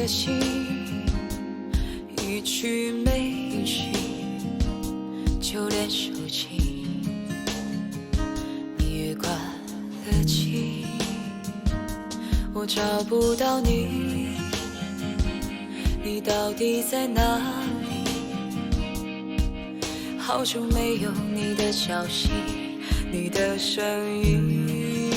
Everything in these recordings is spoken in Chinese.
的心，一句没一句就连手机你也关了机，我找不到你，你到底在哪里？好久没有你的消息，你的声音，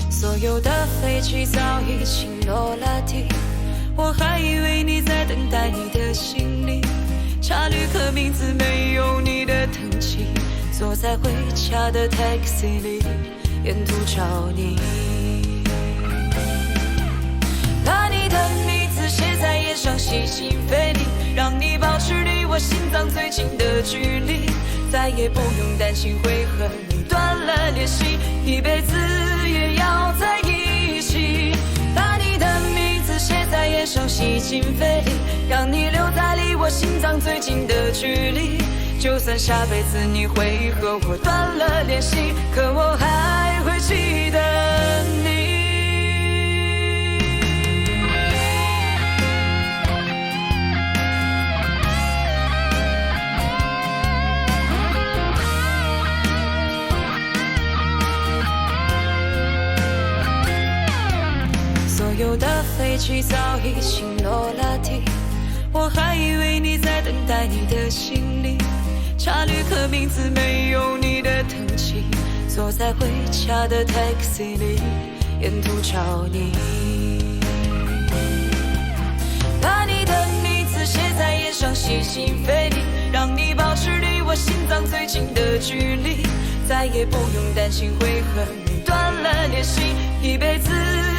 所有的飞机早已经落了地，我还以为你在等待你的行李，查旅客名字没有你的登记，坐在回家的 taxi 里，沿途找你，把你的名字写在烟上，吸进肺里，让你保持离我心脏最近的距离，再也不用担心会和你断了联系，一辈子也要在一起。把你的名字写在烟上，吸进肺里，让你留在离我心脏最近的距离，就算下辈子你会和我断了联系，可我还会记得你。所有的飞机早已经落了地，我还以为你在等待你的行李，查旅客名字没有你的登记，坐在回家的 taxi 里，沿途找你，把你的名字写在烟上，吸进肺里，让你保持离我心脏最近的距离，再也不用担心会和你断了联系，一辈子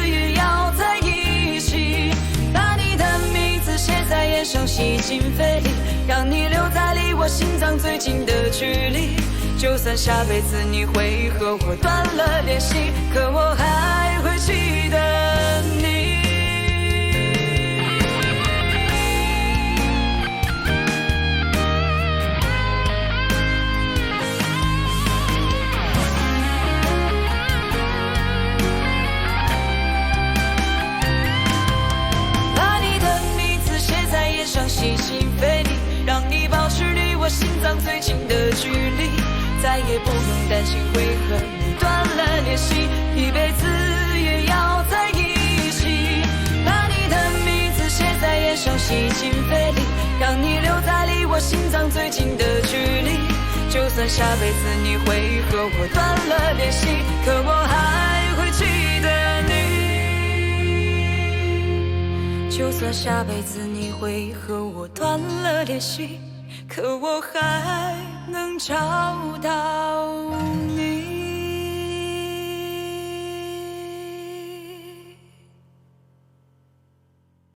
也要在一起。把你的名字写在烟上，吸进肺里，让你留在离我心脏最近的距离，就算下辈子你会和我断了联系，可我还会记得你。吸进肺里，让你保持离我心脏最近的距离，再也不用担心会和你断了联系，一辈子也要在一起。把你的名字写在烟上，吸进肺里，让你留在离我心脏最近的距离，就算下辈子你会和我断了联系，可我还会记得你。就算下辈子你会和我断了联系，可我还能找到